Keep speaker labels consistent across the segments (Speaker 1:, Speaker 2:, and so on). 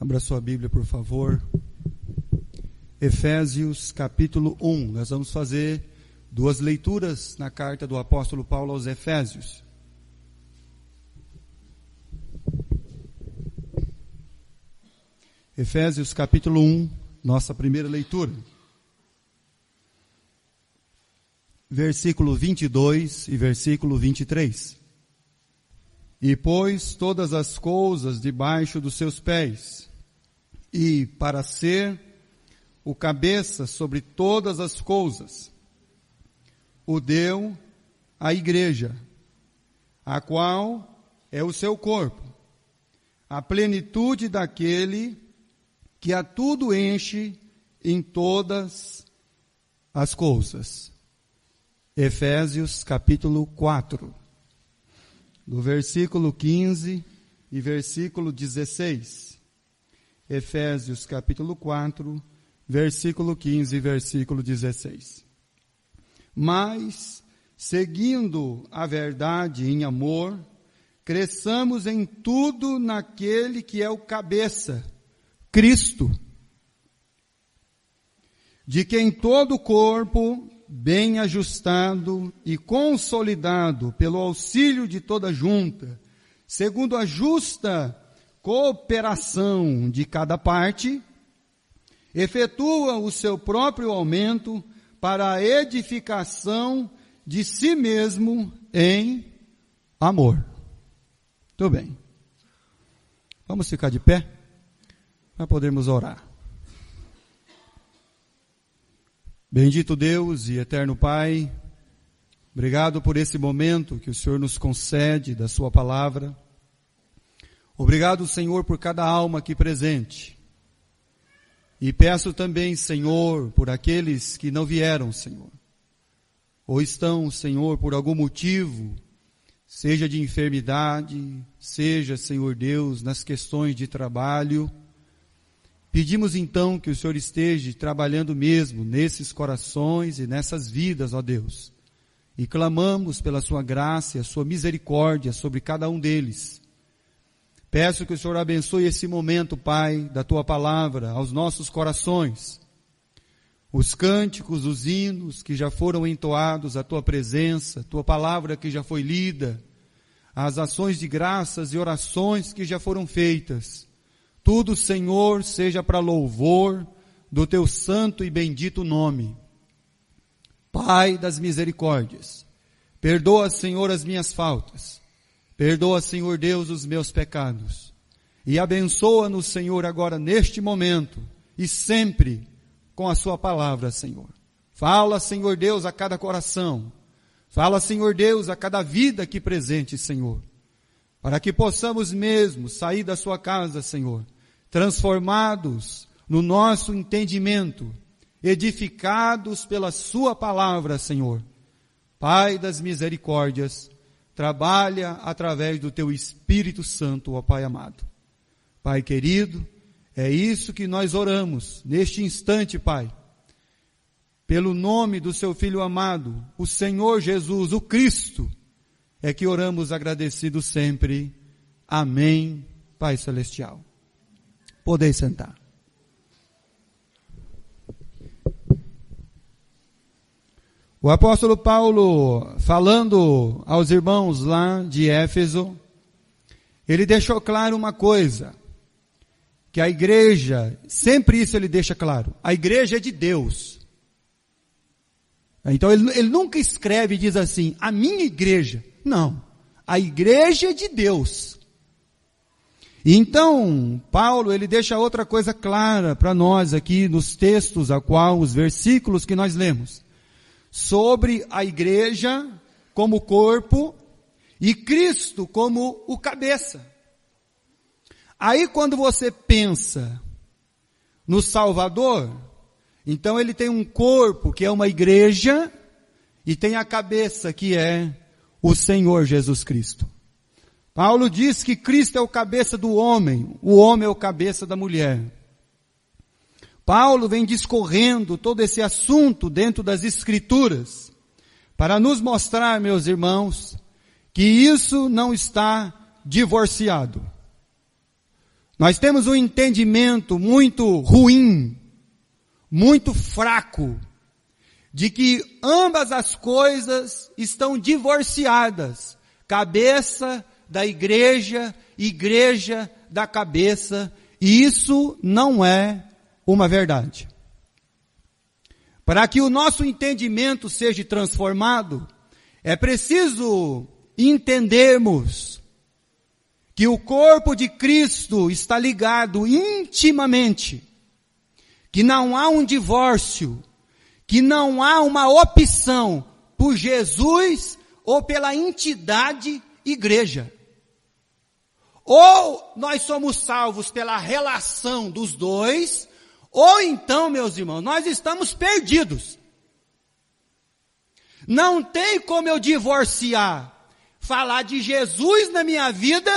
Speaker 1: Abra sua Bíblia, por favor. Efésios capítulo 1. Nós vamos fazer duas leituras na carta do apóstolo Paulo aos Efésios. Efésios capítulo 1, nossa primeira leitura. Versículo 22 e versículo 23. E pôs todas as coisas debaixo dos seus pés, e para ser o cabeça sobre todas as coisas, o deu à igreja, a qual é o seu corpo, a plenitude daquele que a tudo enche em todas as coisas. Efésios capítulo 4, do versículo 15 e versículo 16. Efésios capítulo 4, versículo 15 e versículo 16. Mas, seguindo a verdade em amor, cresçamos em tudo naquele que é o cabeça, Cristo, de quem todo o corpo, bem ajustado e consolidado pelo auxílio de toda junta, segundo a justa cooperação de cada parte, efetua o seu próprio aumento para a edificação de si mesmo em amor. Muito bem. Vamos ficar de pé para podermos orar. Bendito Deus e eterno Pai, obrigado por esse momento que o Senhor nos concede da sua palavra. Obrigado, Senhor, por cada alma aqui presente. E peço também, Senhor, por aqueles que não vieram, Senhor, ou estão, Senhor, por algum motivo, seja de enfermidade, seja, Senhor Deus, nas questões de trabalho. Pedimos então que o Senhor esteja trabalhando mesmo nesses corações e nessas vidas, ó Deus. E clamamos pela sua graça e a sua misericórdia sobre cada um deles. Peço que o Senhor abençoe esse momento, Pai, da tua palavra aos nossos corações. Os cânticos, os hinos que já foram entoados à tua presença, tua palavra que já foi lida, as ações de graças e orações que já foram feitas. Tudo, Senhor, seja para louvor do teu santo e bendito nome. Pai das misericórdias, perdoa, Senhor, as minhas faltas. Perdoa, Senhor Deus, os meus pecados. E abençoa-nos, Senhor, agora neste momento e sempre com a sua palavra, Senhor. Fala, Senhor Deus, a cada coração. Fala, Senhor Deus, a cada vida aqui presente, Senhor. Para que possamos mesmo sair da sua casa, Senhor, transformados no nosso entendimento, edificados pela sua palavra, Senhor. Pai das misericórdias, trabalha através do teu Espírito Santo, ó Pai amado. Pai querido, é isso que nós oramos neste instante, Pai. Pelo nome do seu Filho amado, o Senhor Jesus, o Cristo, é que oramos agradecidos sempre. Amém, Pai Celestial. Podeis sentar. O apóstolo Paulo, falando aos irmãos lá de Éfeso, ele deixou claro uma coisa, que a igreja, sempre isso ele deixa claro, a igreja é de Deus. Então ele nunca escreve e diz assim, a minha igreja. Não, a igreja é de Deus. Então, Paulo, ele deixa outra coisa clara para nós aqui nos textos, os versículos que nós lemos, sobre a igreja como corpo e Cristo como o cabeça. Aí quando você pensa no Salvador, então ele tem um corpo que é uma igreja e tem a cabeça que é o Senhor Jesus Cristo. Paulo diz que Cristo é o cabeça do homem, o homem é o cabeça da mulher. Paulo vem discorrendo todo esse assunto dentro das Escrituras, para nos mostrar, meus irmãos, que isso não está divorciado. Nós temos um entendimento muito ruim, muito fraco, de que ambas as coisas estão divorciadas. Cabeça da igreja, igreja da cabeça, e isso não é uma verdade. Para que o nosso entendimento seja transformado, é preciso entendermos que o corpo de Cristo está ligado intimamente, que não há um divórcio, que não há uma opção por Jesus ou pela entidade igreja. Ou nós somos salvos pela relação dos dois, ou então, meus irmãos, nós estamos perdidos. Não tem como eu divorciar, falar de Jesus na minha vida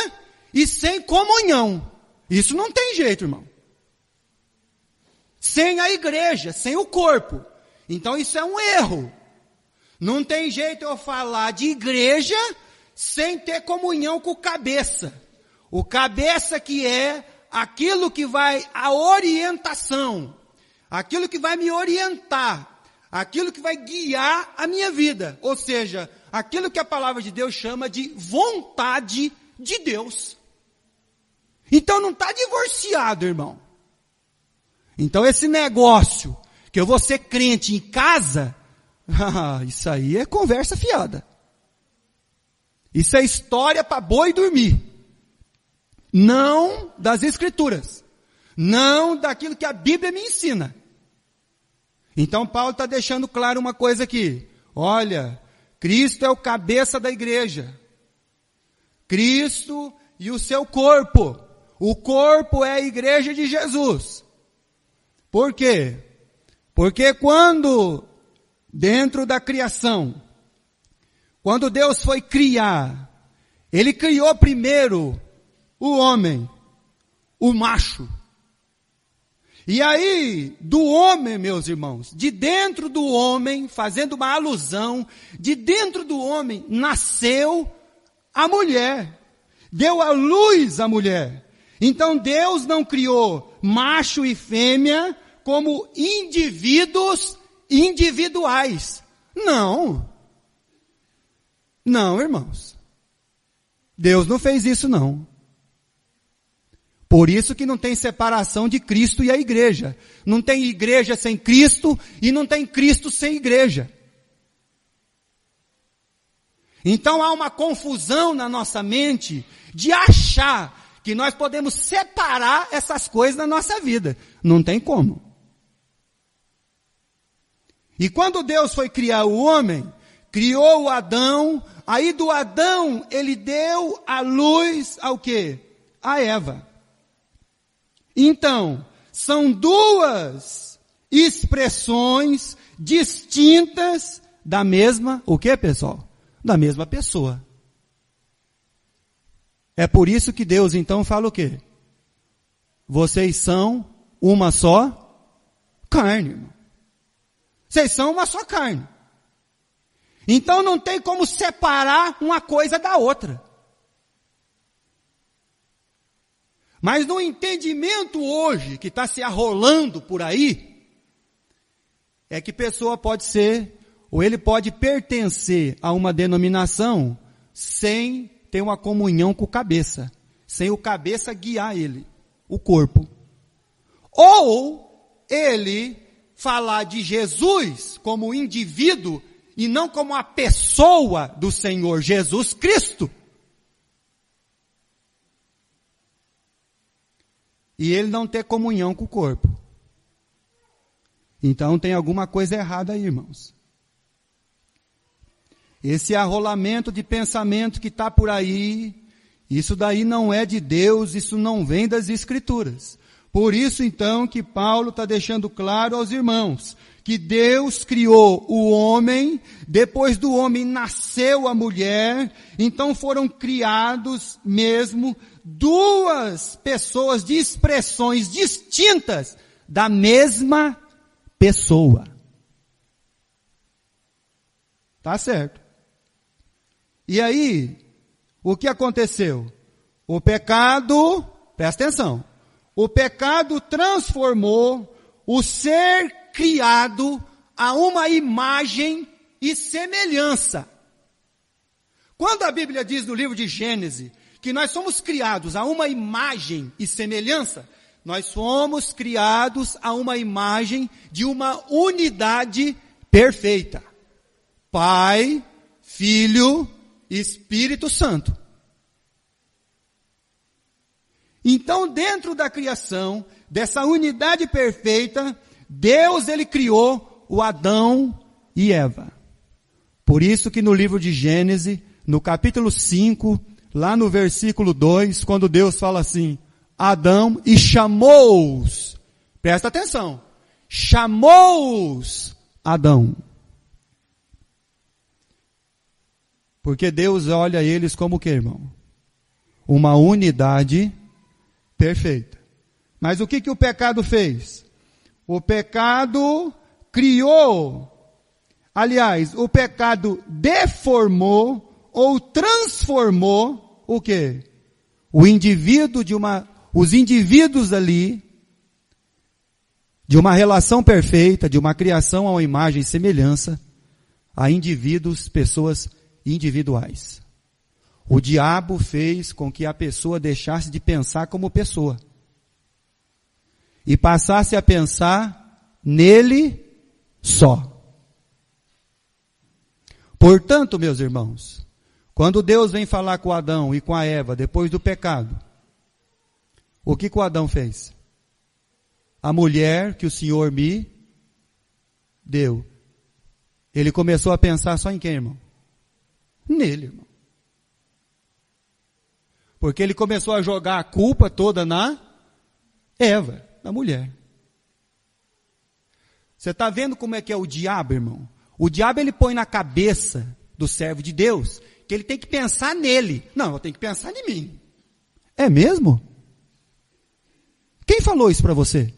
Speaker 1: e sem comunhão. Isso não tem jeito, irmão. Sem a igreja, sem o corpo. Então isso é um erro. Não tem jeito eu falar de igreja sem ter comunhão com o cabeça. O cabeça que é aquilo que vai, a orientação, aquilo que vai me orientar, aquilo que vai guiar a minha vida. Ou seja, aquilo que a palavra de Deus chama de vontade de Deus. Então não está divorciado, irmão. Então esse negócio que eu vou ser crente em casa, isso aí é conversa fiada. Isso é história para boi dormir. Não das escrituras. Não daquilo que a Bíblia me ensina. Então Paulo está deixando claro uma coisa aqui. Olha, Cristo é o cabeça da igreja. Cristo e o seu corpo. O corpo é a igreja de Jesus. Por quê? Porque quando, dentro da criação, quando Deus foi criar, Ele criou primeiro o homem, o macho. E aí, do homem, meus irmãos, de dentro do homem, fazendo uma alusão, de dentro do homem nasceu a mulher. Deu à luz a mulher. Então Deus não criou macho e fêmea como indivíduos individuais. Não. Não, irmãos. Deus não fez isso, não. Por isso que não tem separação de Cristo e a igreja. Não tem igreja sem Cristo e não tem Cristo sem igreja. Então há uma confusão na nossa mente de achar que nós podemos separar essas coisas da nossa vida. Não tem como. E quando Deus foi criar o homem, criou o Adão, aí do Adão ele deu a luz ao quê? A Eva. Então, são duas expressões distintas da mesma, o que, pessoal? Da mesma pessoa. É por isso que Deus então fala o quê? Vocês são uma só carne, irmão. Vocês são uma só carne. Então não tem como separar uma coisa da outra. Mas no entendimento hoje, que está se arrolando por aí, é que pessoa pode ser, ou ele pode pertencer a uma denominação, sem ter uma comunhão com o cabeça, sem o cabeça guiar ele, o corpo. Ou ele falar de Jesus como indivíduo, e não como a pessoa do Senhor Jesus Cristo. E ele não ter comunhão com o corpo. Então tem alguma coisa errada aí, irmãos. Esse arrolamento de pensamento que está por aí, isso daí não é de Deus, isso não vem das Escrituras. Por isso então que Paulo está deixando claro aos irmãos, que Deus criou o homem, depois do homem nasceu a mulher, então foram criados mesmo duas pessoas de expressões distintas da mesma pessoa. Tá certo. E aí, o que aconteceu? O pecado, presta atenção, o pecado transformou o ser criado a uma imagem e semelhança. Quando a Bíblia diz no livro de Gênesis que nós somos criados a uma imagem e semelhança, nós fomos criados a uma imagem de uma unidade perfeita. Pai, Filho, Espírito Santo. Então, dentro da criação, dessa unidade perfeita, Deus, ele criou o Adão e Eva. Por isso que no livro de Gênesis, no capítulo 5, lá no versículo 2, quando Deus fala assim, Adão e chamou-os, presta atenção, chamou-os Adão. Porque Deus olha eles como o que, irmão? Uma unidade perfeita. Mas o que o pecado fez? O pecado criou, aliás, o pecado deformou ou transformou o quê? Os indivíduos ali, de uma relação perfeita, de uma criação a uma imagem e semelhança, a indivíduos, pessoas individuais. O diabo fez com que a pessoa deixasse de pensar como pessoa e passasse a pensar nele só. Portanto, meus irmãos, quando Deus vem falar com Adão e com a Eva depois do pecado, o que o Adão fez? A mulher que o Senhor me deu. Ele começou a pensar só em quem, irmão? Nele, irmão. Porque ele começou a jogar a culpa toda na Eva, na mulher. Você está vendo como é que é o diabo, irmão? O diabo, ele põe na cabeça do servo de Deus que ele tem que pensar nele. Não, eu tenho que pensar em mim. É mesmo? Quem falou isso para você?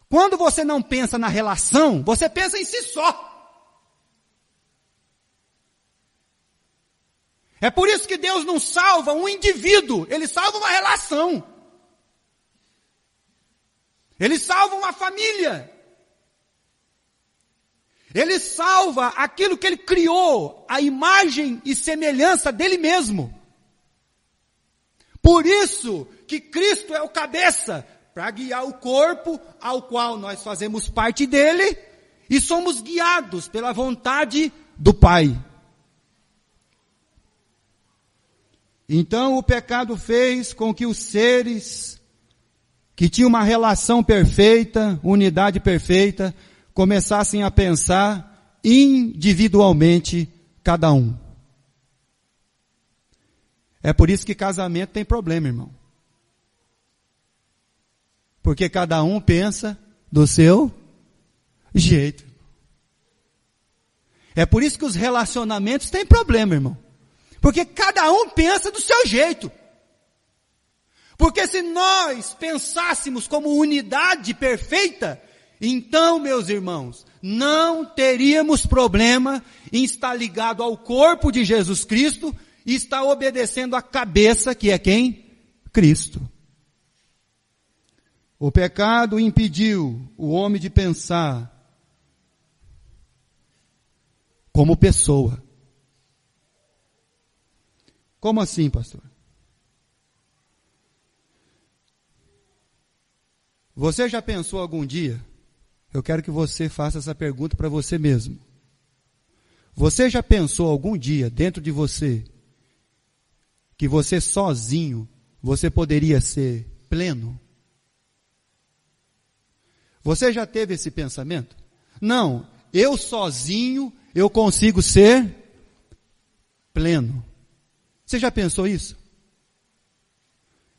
Speaker 1: Quando você não pensa na relação, você pensa em si só. É por isso que Deus não salva um indivíduo, Ele salva uma relação. Ele salva uma família. Ele salva aquilo que Ele criou, a imagem e semelhança dEle mesmo. Por isso que Cristo é o cabeça, para guiar o corpo ao qual nós fazemos parte dele e somos guiados pela vontade do Pai. Então o pecado fez com que os seres que tinham uma relação perfeita, unidade perfeita, começassem a pensar individualmente cada um. É por isso que casamento tem problema, irmão. Porque cada um pensa do seu jeito. É por isso que os relacionamentos têm problema, irmão. Porque cada um pensa do seu jeito. Porque se nós pensássemos como unidade perfeita, então, meus irmãos, não teríamos problema em estar ligado ao corpo de Jesus Cristo e estar obedecendo a cabeça, que é quem? Cristo. O pecado impediu o homem de pensar como pessoa. Como assim, pastor? Você já pensou algum dia? Eu quero que você faça essa pergunta para você mesmo. Você já pensou algum dia dentro de você que você sozinho, você poderia ser pleno? Você já teve esse pensamento? Não, eu sozinho eu consigo ser pleno. Você já pensou isso?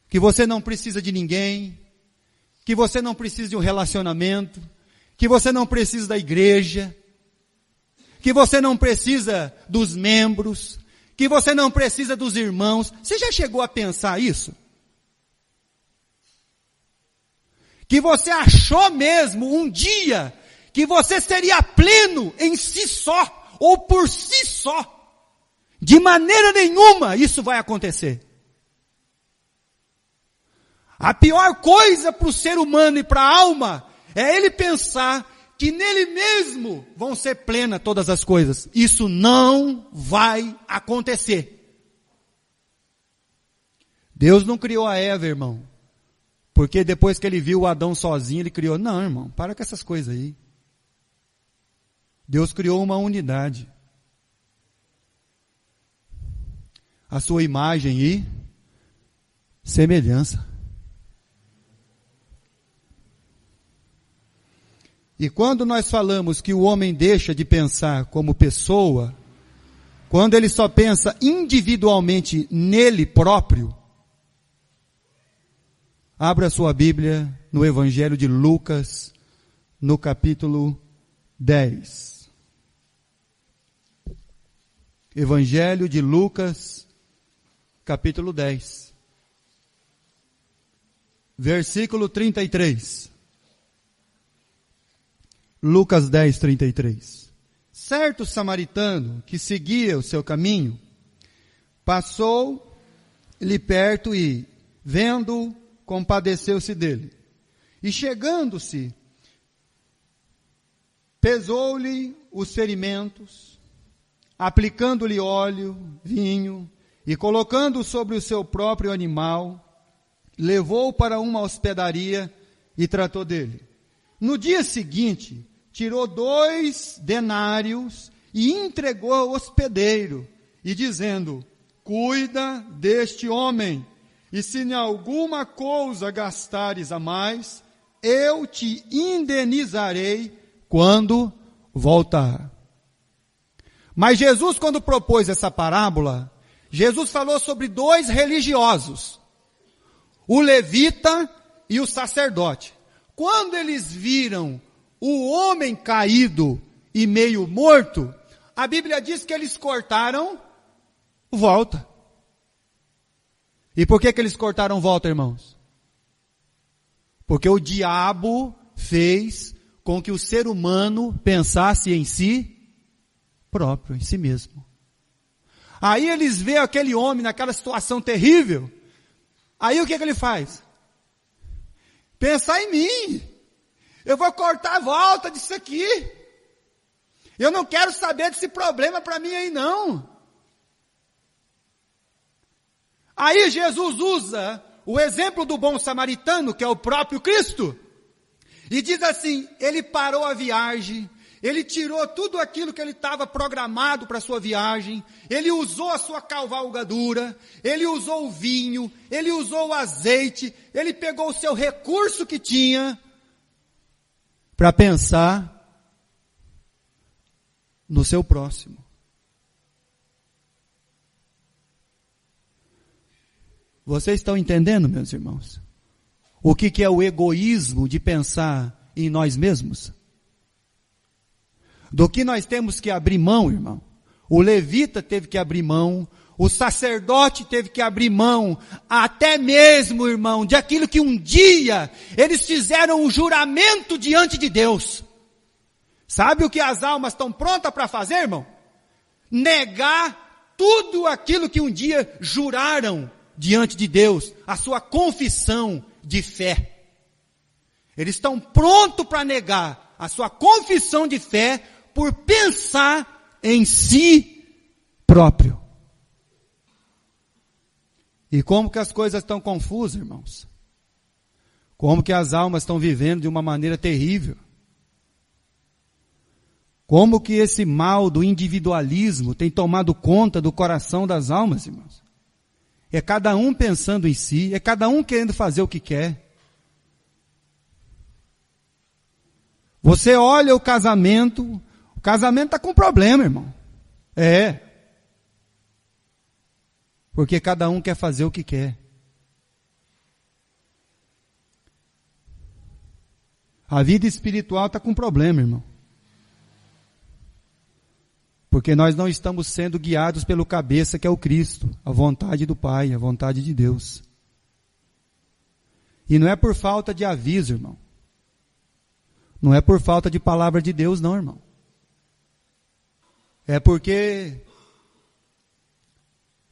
Speaker 1: Que você não precisa de ninguém, que você não precisa de um relacionamento, que você não precisa da igreja, que você não precisa dos membros, que você não precisa dos irmãos. Você já chegou a pensar isso? Que você achou mesmo um dia que você seria pleno em si só, ou por si só. De maneira nenhuma isso vai acontecer. A pior coisa para o ser humano e para a alma é ele pensar que nele mesmo vão ser plenas todas as coisas. Isso não vai acontecer. Deus não criou a Eva, irmão, porque depois que ele viu o Adão sozinho, ele criou. Não, irmão, para com essas coisas aí. Deus criou uma unidade. A sua imagem e semelhança. E quando nós falamos que o homem deixa de pensar como pessoa, quando ele só pensa individualmente nele próprio, abra sua Bíblia no Evangelho de Lucas, no capítulo 10. Evangelho de Lucas, capítulo 10. Versículo 33. Lucas 10, 33. Certo samaritano que seguia o seu caminho, passou-lhe perto e, vendo-o, compadeceu-se dele. E chegando-se, pesou-lhe os ferimentos, aplicando-lhe óleo, vinho, e colocando-o sobre o seu próprio animal, levou-o para uma hospedaria e tratou dele. No dia seguinte, tirou 2 denários e entregou ao hospedeiro, e dizendo: cuida deste homem, e se em alguma coisa gastares a mais, eu te indenizarei quando voltar. Mas Jesus, quando propôs essa parábola, Jesus falou sobre 2 religiosos, o levita e o sacerdote. Quando eles viram o homem caído e meio morto, a Bíblia diz que eles cortaram volta. E por que eles cortaram volta, irmãos? Porque o diabo fez com que o ser humano pensasse em si próprio, em si mesmo. Aí eles veem aquele homem naquela situação terrível. Aí o que ele faz? Pensar em mim. Eu vou cortar a volta disso aqui. Eu não quero saber desse problema para mim aí não. Aí Jesus usa o exemplo do bom samaritano, que é o próprio Cristo, e diz assim: ele parou a viagem, ele tirou tudo aquilo que ele estava programado para a sua viagem, ele usou a sua cavalgadura, ele usou o vinho, ele usou o azeite, ele pegou o seu recurso que tinha, para pensar no seu próximo. Vocês estão entendendo, meus irmãos? O que é o egoísmo de pensar em nós mesmos? Do que nós temos que abrir mão, irmão? O levita teve que abrir mão, o sacerdote teve que abrir mão, até mesmo, irmão, de aquilo que um dia eles fizeram um juramento diante de Deus. Sabe o que as almas estão prontas para fazer, irmão? Negar tudo aquilo que um dia juraram diante de Deus, a sua confissão de fé. Eles estão prontos para negar a sua confissão de fé por pensar em si próprio. E como que as coisas estão confusas, irmãos? Como que as almas estão vivendo de uma maneira terrível? Como que esse mal do individualismo tem tomado conta do coração das almas, irmãos? É cada um pensando em si, é cada um querendo fazer o que quer. Você olha o casamento está com problema, irmão. É. Porque cada um quer fazer o que quer. A vida espiritual está com problema, irmão. Porque nós não estamos sendo guiados pelo cabeça que é o Cristo, a vontade do Pai, a vontade de Deus. E não é por falta de aviso, irmão. Não é por falta de palavra de Deus, não, irmão. É porque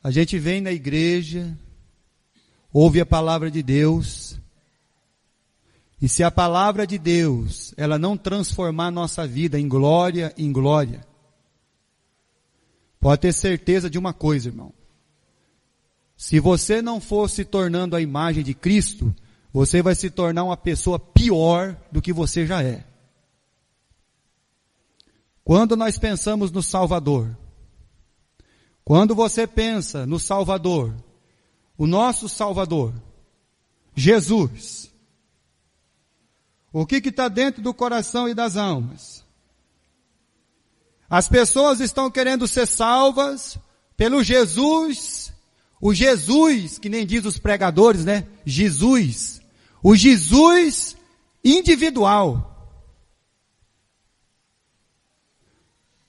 Speaker 1: a gente vem na igreja, ouve a palavra de Deus, e se a palavra de Deus, ela não transformar nossa vida em glória, pode ter certeza de uma coisa, irmão. Se você não for se tornando a imagem de Cristo, você vai se tornar uma pessoa pior do que você já é. Quando nós pensamos no Salvador, quando você pensa no Salvador, o nosso Salvador, Jesus, o que está dentro do coração e das almas? As pessoas estão querendo ser salvas pelo Jesus, o Jesus, que nem diz os pregadores, né? Jesus, o Jesus individual.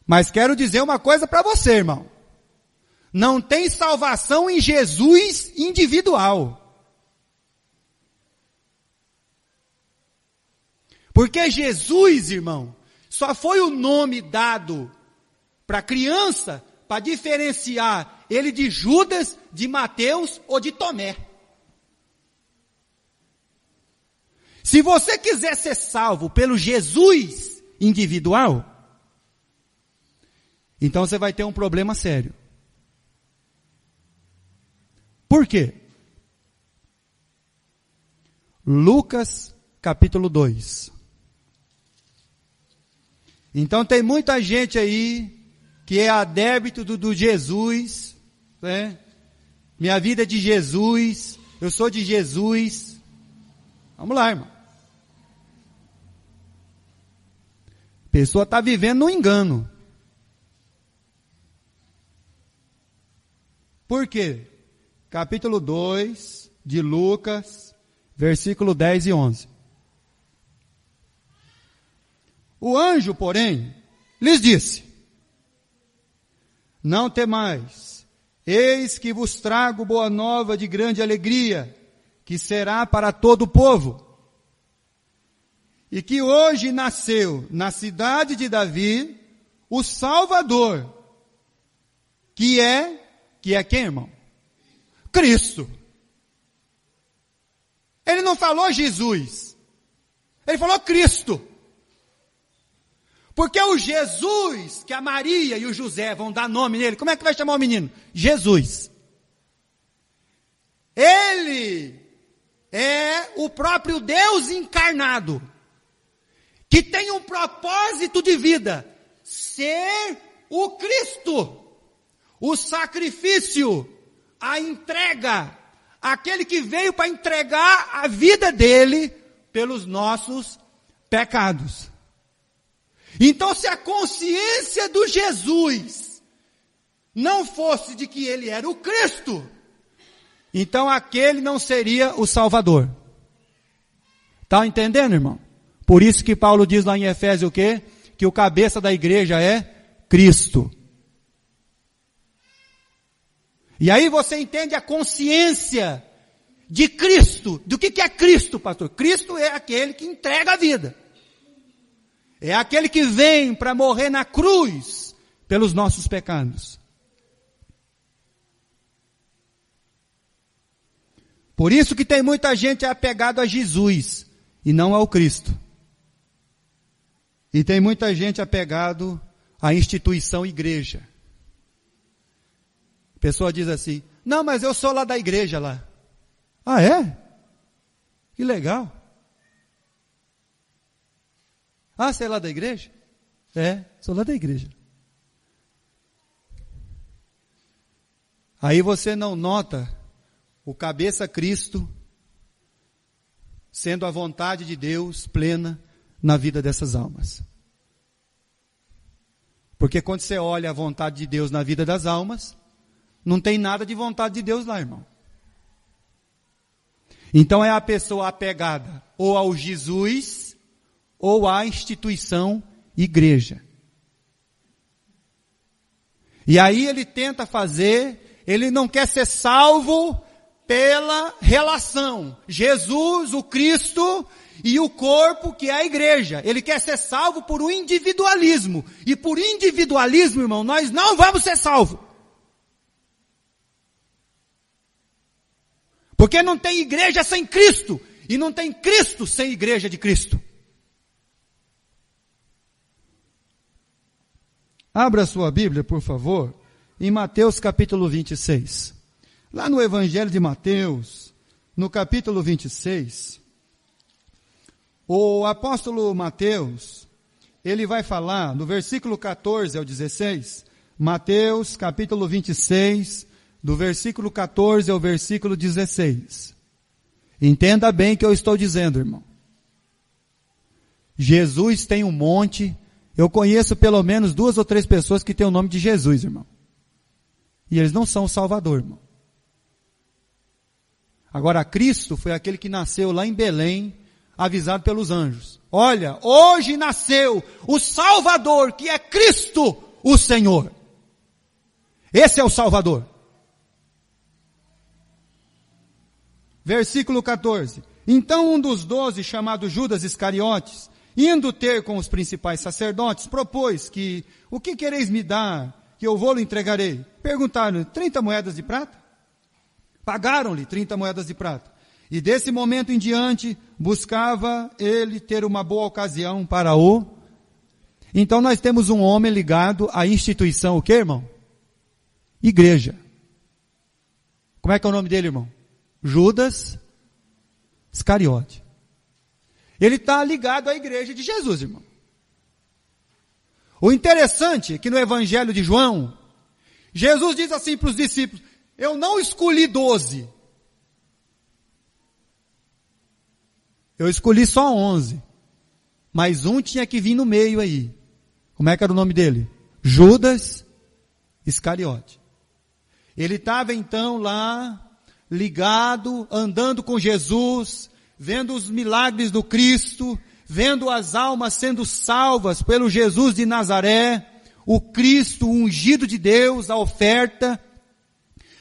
Speaker 1: Mas quero dizer uma coisa para você, irmão. Não tem salvação em Jesus individual. Porque Jesus, irmão, só foi o nome dado para criança para diferenciar ele de Judas, de Mateus ou de Tomé. Se você quiser ser salvo pelo Jesus individual, então você vai ter um problema sério. Por quê? Lucas capítulo 2. Então tem muita gente aí que é adepto do Jesus, né? Minha vida é de Jesus, eu sou de Jesus. Vamos lá, irmão. A pessoa está vivendo no engano. Por quê? Capítulo 2 de Lucas, versículo 10 e 11. O anjo, porém, lhes disse: não temais, eis que vos trago boa nova de grande alegria, que será para todo o povo. E que hoje nasceu na cidade de Davi o Salvador, que é quem, irmão? Cristo. Ele não falou Jesus, ele falou Cristo. Porque o Jesus, que a Maria e o José vão dar nome nele, como é que vai chamar o menino? Jesus. Ele é o próprio Deus encarnado, que tem um propósito de vida, ser o Cristo, o sacrifício, a entrega, aquele que veio para entregar a vida dele pelos nossos pecados. Então, se a consciência do Jesus não fosse de que ele era o Cristo, então aquele não seria o Salvador. Está entendendo, irmão? Por isso que Paulo diz lá em Efésios o quê? Que o cabeça da igreja é Cristo. E aí você entende a consciência de Cristo. Do que é Cristo, pastor? Cristo é aquele que entrega a vida. É aquele que vem para morrer na cruz pelos nossos pecados. Por isso que tem muita gente apegada a Jesus e não ao Cristo. E tem muita gente apegado à instituição igreja. A pessoa diz assim: não, mas eu sou lá da igreja lá. Ah, é? Que legal. Ah, você é lá da igreja? É, sou lá da igreja. Aí você não nota o cabeça Cristo sendo a vontade de Deus plena na vida dessas almas. Porque quando você olha a vontade de Deus na vida das almas, não tem nada de vontade de Deus lá, irmão. Então é a pessoa apegada ou ao Jesus ou à instituição igreja. E aí ele tenta fazer, ele não quer ser salvo pela relação. Jesus, o Cristo e o corpo que é a igreja. Ele quer ser salvo por um individualismo. E por individualismo, irmão, nós não vamos ser salvos. Porque não tem igreja sem Cristo, e não tem Cristo sem igreja de Cristo. Abra sua Bíblia, por favor, em Mateus capítulo 26. Lá no Evangelho de Mateus, no capítulo 26, o apóstolo Mateus, ele vai falar, no versículo 14 ao 16, Mateus capítulo 26, do versículo 14 ao versículo 16. Entenda bem o que eu estou dizendo, irmão. Jesus tem um monte. Eu conheço pelo menos 2 ou 3 pessoas que têm o nome de Jesus, irmão. E eles não são o Salvador, irmão. Agora, Cristo foi aquele que nasceu lá em Belém, avisado pelos anjos. Olha, hoje nasceu o Salvador, que é Cristo, o Senhor. Esse é o Salvador. Versículo 14. Então um dos 12, chamado Judas Iscariotes, indo ter com os principais sacerdotes, propôs que, o que quereis me dar, que eu vou-lhe entregarei? Perguntaram-lhe, 30 moedas de prata? Pagaram-lhe 30 moedas de prata. E desse momento em diante, buscava ele ter uma boa ocasião para o... Então nós temos um homem ligado à instituição, o que, irmão? Igreja. Como é que é o nome dele, irmão? Judas Iscariote. Ele está ligado à igreja de Jesus, irmão. O interessante é que no Evangelho de João, Jesus diz assim para os discípulos, eu não escolhi 12. Eu escolhi só 11. Mas um tinha que vir no meio aí. Como é que era o nome dele? Judas Iscariote. Ele estava então lá, ligado, andando com Jesus, vendo os milagres do Cristo, vendo as almas sendo salvas pelo Jesus de Nazaré, o Cristo, o ungido de Deus, a oferta.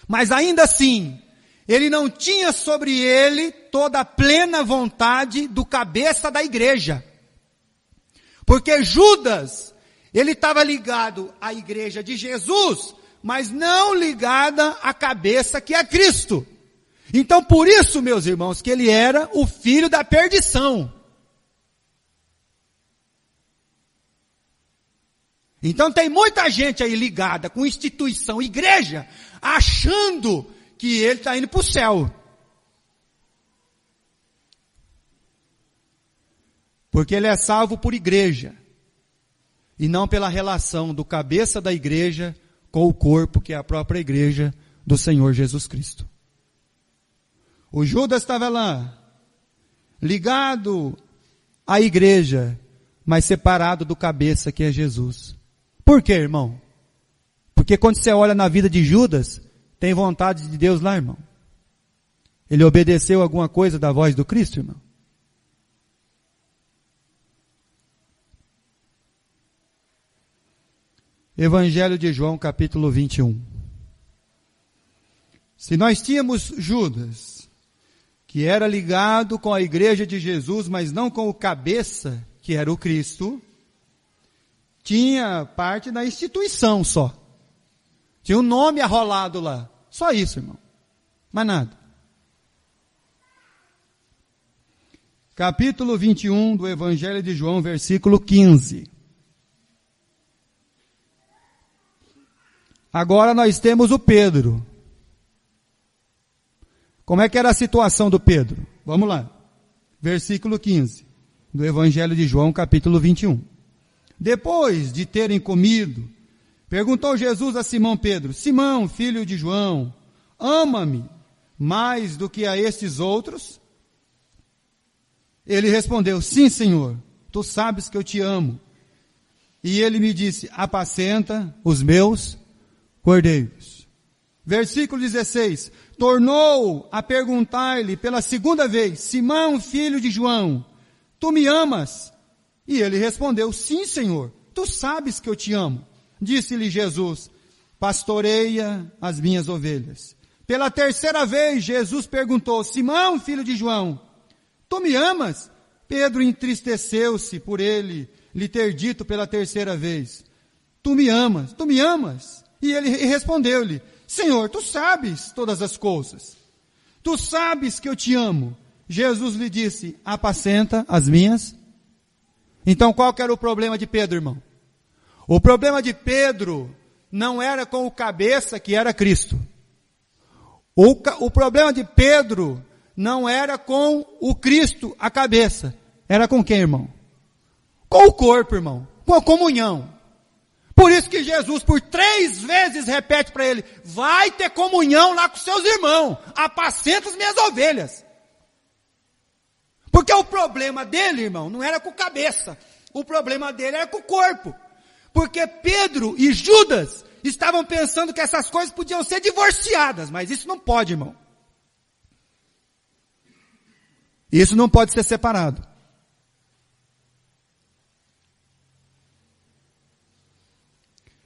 Speaker 1: Mas ainda assim, ele não tinha sobre ele toda a plena vontade do cabeça da igreja. Porque Judas, ele estava ligado à igreja de Jesus, mas não ligada à cabeça que é Cristo. Então por isso, meus irmãos, que ele era o filho da perdição. Então tem muita gente aí ligada com instituição, igreja, achando que ele está indo para o céu. Porque ele é salvo por igreja. E não pela relação do cabeça da igreja com o corpo, que é a própria igreja do Senhor Jesus Cristo. O Judas estava lá, ligado à igreja, mas separado do cabeça que é Jesus. Por quê, irmão? Porque quando você olha na vida de Judas, tem vontade de Deus lá, irmão? Ele obedeceu alguma coisa da voz do Cristo, irmão? Evangelho de João, capítulo 21. Se nós tínhamos Judas, que era ligado com a igreja de Jesus, mas não com o cabeça, que era o Cristo, tinha parte da instituição só. Tinha um nome arrolado lá. Só isso, irmão. Mais nada. Capítulo 21 do Evangelho de João, versículo 15. Agora nós temos o Pedro. Como é que era a situação do Pedro? Vamos lá. Versículo 15 do Evangelho de João, capítulo 21. Depois de terem comido, perguntou Jesus a Simão Pedro, Simão, filho de João, ama-me mais do que a estes outros? Ele respondeu, sim, Senhor, tu sabes que eu te amo. E ele me disse, apacenta os meus cordeiros. Versículo 16, tornou a perguntar-lhe pela segunda vez, Simão, filho de João, tu me amas? E ele respondeu, sim, Senhor, tu sabes que eu te amo. Disse-lhe Jesus, pastoreia as minhas ovelhas. Pela terceira vez, Jesus perguntou, Simão, filho de João, tu me amas? Pedro entristeceu-se por ele lhe ter dito pela terceira vez, tu me amas, tu me amas? E ele respondeu-lhe, Senhor, tu sabes todas as coisas. tu sabes que eu te amo. Jesus lhe disse, apacenta as minhas. Então qual que era o problema de Pedro, irmão? O problema de Pedro não era com o cabeça, que era Cristo. O problema de Pedro não era com o Cristo, a cabeça. Era com quem, irmão? Com o corpo, irmão. Com a comunhão. Por isso que Jesus, por 3 vezes, repete para ele, vai ter comunhão lá com seus irmãos. Apacenta as minhas ovelhas. Porque o problema dele, irmão, não era com a cabeça. O problema dele era com o corpo. Porque Pedro e Judas estavam pensando que essas coisas podiam ser divorciadas, mas isso não pode, irmão. Isso não pode ser separado.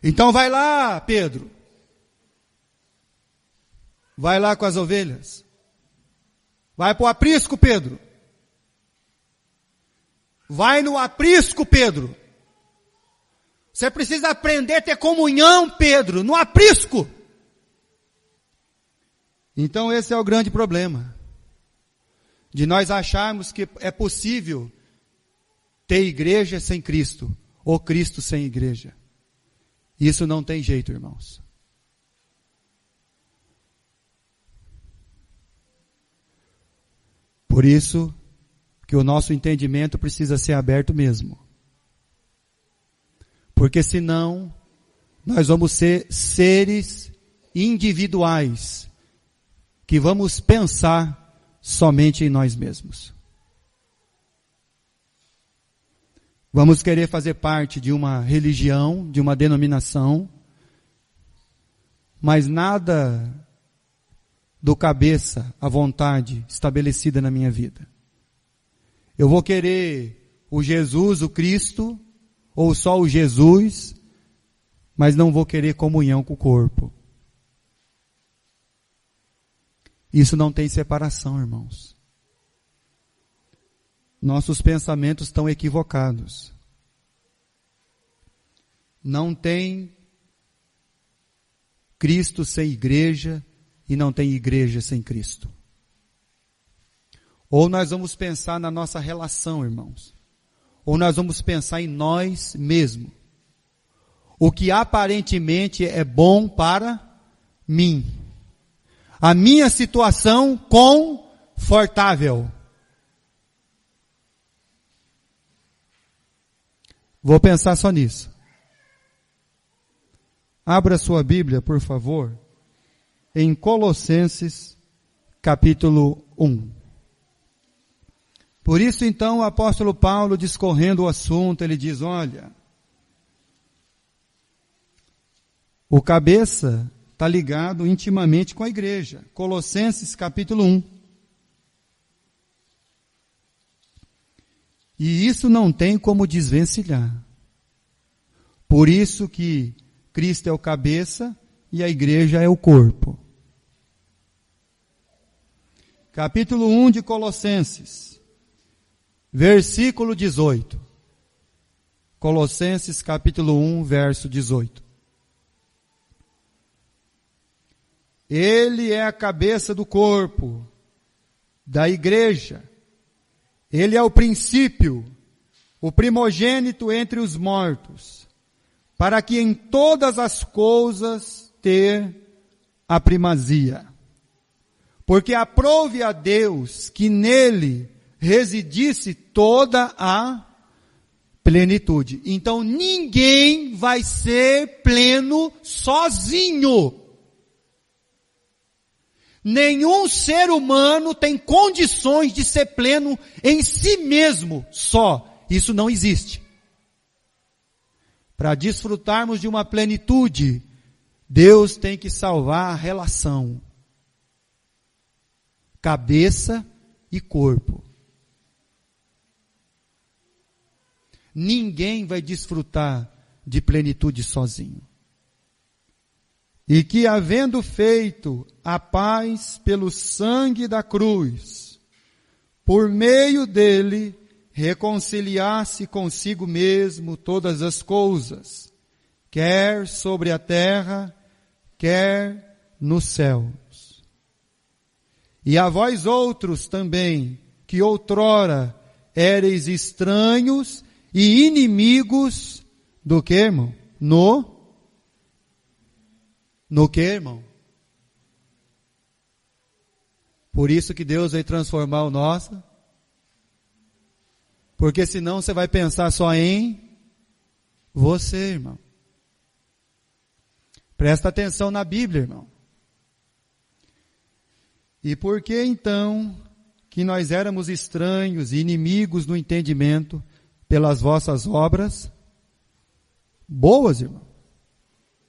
Speaker 1: Então vai lá, Pedro. Vai lá com as ovelhas. Vai para o aprisco, Pedro. Vai no aprisco, Pedro. Você precisa aprender a ter comunhão, Pedro, no aprisco. Então esse é o grande problema. De nós acharmos que é possível ter igreja sem Cristo, ou Cristo sem igreja. Isso não tem jeito, irmãos. Por isso que o nosso entendimento precisa ser aberto mesmo. Porque senão, nós vamos ser seres individuais, que vamos pensar somente em nós mesmos. Vamos querer fazer parte de uma religião, de uma denominação, mas nada do cabeça, a vontade estabelecida na minha vida. Eu vou querer o Jesus, o Cristo, ou só o Jesus, mas não vou querer comunhão com o corpo. Isso não tem separação, irmãos. Nossos pensamentos estão equivocados. Não tem Cristo sem igreja e não tem igreja sem Cristo. Ou nós vamos pensar na nossa relação, irmãos. Ou nós vamos pensar em nós mesmos. O que aparentemente é bom para mim. A minha situação confortável. Vou pensar só nisso. Abra sua Bíblia, por favor, em Colossenses, capítulo 1. Por isso, então, o apóstolo Paulo, discorrendo o assunto, ele diz, olha, o cabeça está ligado intimamente com a igreja. Colossenses, capítulo 1. E isso não tem como desvencilhar. Por isso que Cristo é o cabeça e a igreja é o corpo. Capítulo 1 de Colossenses, versículo 18. Colossenses capítulo 1, verso 18. Ele é a cabeça do corpo, da igreja. Ele é o princípio, o primogênito entre os mortos, para que em todas as coisas ter a primazia. Porque aprouve a Deus que nele residisse toda a plenitude. Então ninguém vai ser pleno sozinho. Nenhum ser humano tem condições de ser pleno em si mesmo só. Isso não existe. Para desfrutarmos de uma plenitude, Deus tem que salvar a relação. Cabeça e corpo. Ninguém vai desfrutar de plenitude sozinho. E que, havendo feito a paz pelo sangue da cruz, por meio dele, reconciliasse consigo mesmo todas as coisas, quer sobre a terra, quer nos céus. E a vós outros também, que outrora éreis estranhos e inimigos do que, irmão? No que, irmão? Por isso que Deus vai transformar o nosso. Porque senão você vai pensar só em você, irmão. Presta atenção na Bíblia, irmão. E por que então que nós éramos estranhos e inimigos no entendimento pelas vossas obras boas, irmão?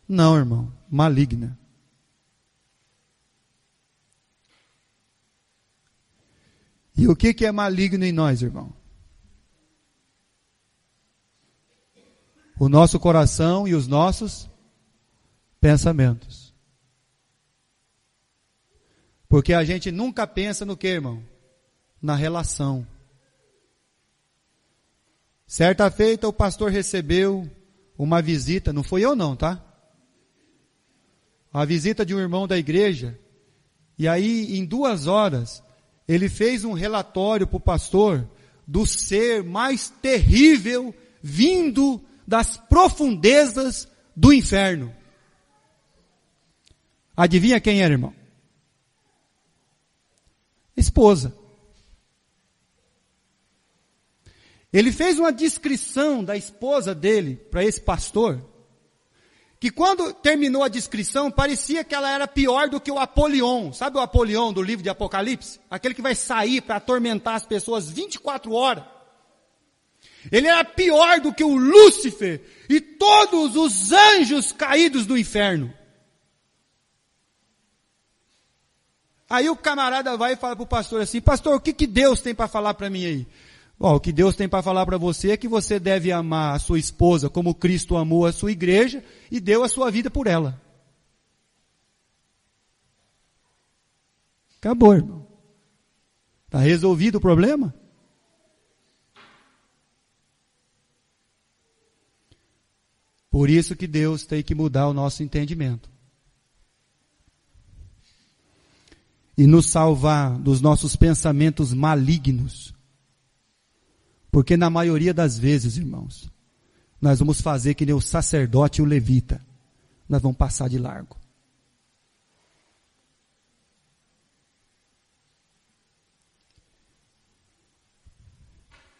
Speaker 1: Não, irmão, maligna. E o que é maligno em nós, irmão? O nosso coração e os nossos pensamentos. Porque a gente nunca pensa no que, irmão? Na relação. Certa feita o pastor recebeu uma visita, não foi eu não, tá? A visita de um irmão da igreja, e aí em 2 horas, ele fez um relatório para o pastor do ser mais terrível vindo das profundezas do inferno. Adivinha quem era, irmão? Esposa. Ele fez uma descrição da esposa dele para esse pastor, que quando terminou a descrição, parecia que ela era pior do que o Apolion. Sabe o Apolion do livro de Apocalipse? Aquele que vai sair para atormentar as pessoas 24 horas. Ele era pior do que o Lúcifer e todos os anjos caídos do inferno. Aí o camarada vai e fala para o pastor assim: pastor, o que Deus tem para falar para mim aí? O que Deus tem para falar para você é que você deve amar a sua esposa como Cristo amou a sua igreja e deu a sua vida por ela. Acabou, irmão. Está resolvido o problema? Por isso que Deus tem que mudar o nosso entendimento. E nos salvar dos nossos pensamentos malignos. Porque na maioria das vezes, irmãos, nós vamos fazer que nem o sacerdote e o levita. Nós vamos passar de largo.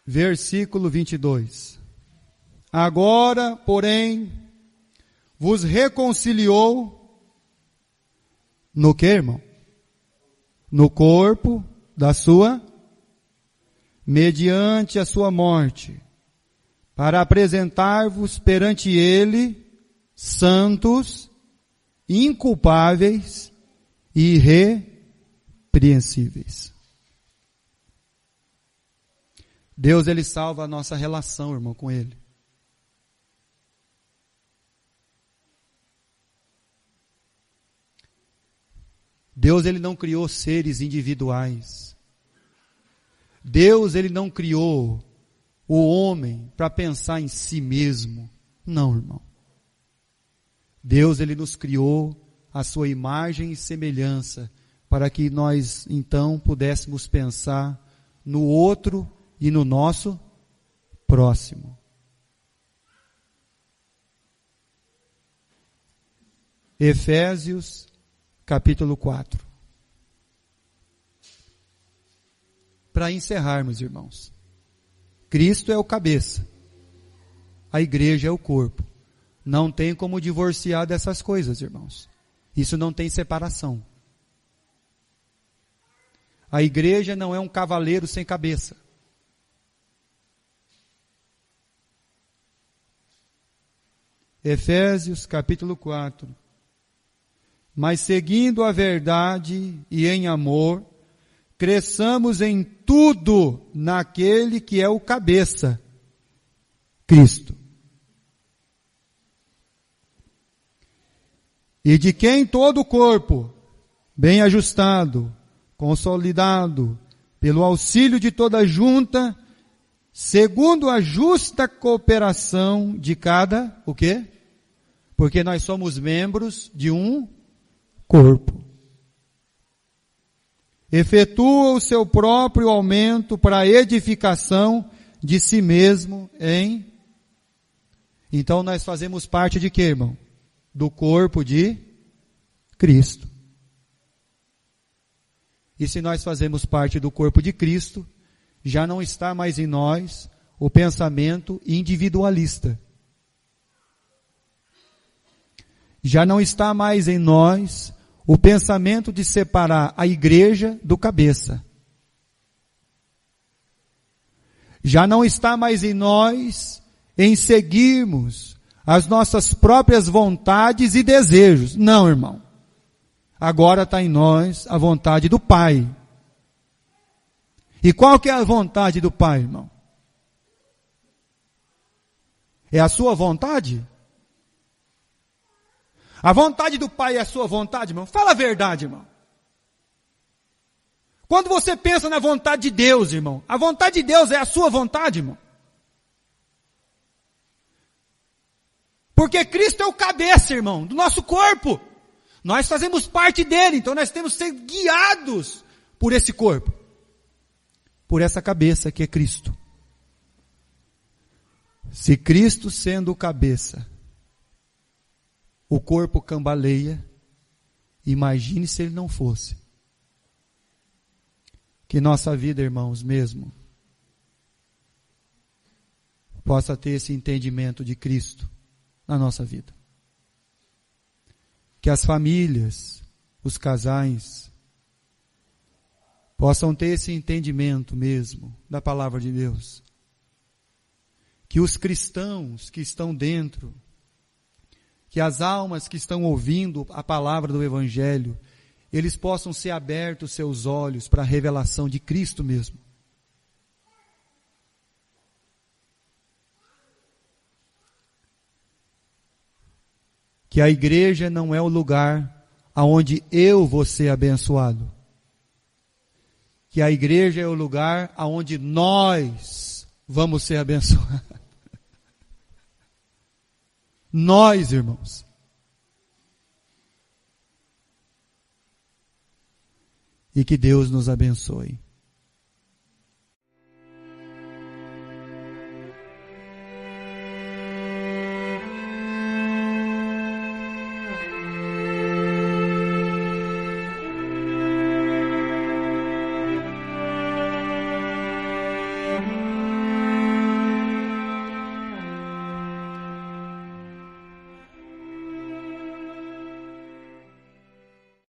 Speaker 1: Versículo 22. Agora, porém, vos reconciliou no que, irmão? No corpo da sua, mediante a sua morte, para apresentar-vos perante ele santos, inculpáveis e irrepreensíveis. Deus, ele salva a nossa relação, irmão, com ele. Deus, ele não criou seres individuais. Deus, ele não criou o homem para pensar em si mesmo. Não, irmão. Deus, ele nos criou a sua imagem e semelhança para que nós, então, pudéssemos pensar no outro e no nosso próximo. Efésios, capítulo 4. Para encerrarmos, irmãos. Cristo é o cabeça. A igreja é o corpo. Não tem como divorciar dessas coisas, irmãos. Isso não tem separação. A igreja não é um cavaleiro sem cabeça. Efésios, capítulo 4. Mas seguindo a verdade e em amor, cresçamos em tudo naquele que é o cabeça, Cristo. E de quem todo o corpo, bem ajustado, consolidado, pelo auxílio de toda junta, segundo a justa cooperação de cada, o quê? Porque nós somos membros de um corpo. efetua o seu próprio aumento para a edificação de si mesmo em... Então nós fazemos parte de quê, irmão? Do corpo de Cristo. E se nós fazemos parte do corpo de Cristo, já não está mais em nós o pensamento individualista. Já não está mais em nós o pensamento de separar a igreja do cabeça. Já não está mais em nós em seguirmos as nossas próprias vontades e desejos. Não, irmão. Agora está em nós a vontade do Pai. E qual que é a vontade do Pai, irmão? É a sua vontade? A vontade do Pai é a sua vontade, irmão? Fala a verdade, irmão. Quando você pensa na vontade de Deus, irmão, a vontade de Deus é a sua vontade, irmão? Porque Cristo é o cabeça, irmão, do nosso corpo. Nós fazemos parte dele, então nós temos que ser guiados por esse corpo. Por essa cabeça que é Cristo. Se Cristo sendo o cabeça, o corpo cambaleia, imagine se ele não fosse. Que nossa vida, irmãos, mesmo, possa ter esse entendimento de Cristo na nossa vida. Que as famílias, os casais, possam ter esse entendimento mesmo da palavra de Deus. Que os cristãos que estão dentro, que as almas que estão ouvindo a palavra do Evangelho, eles possam ser abertos seus olhos para a revelação de Cristo mesmo. Que a igreja não é o lugar aonde eu vou ser abençoado. Que a igreja é o lugar aonde nós vamos ser abençoados. Nós, irmãos. E que Deus nos abençoe.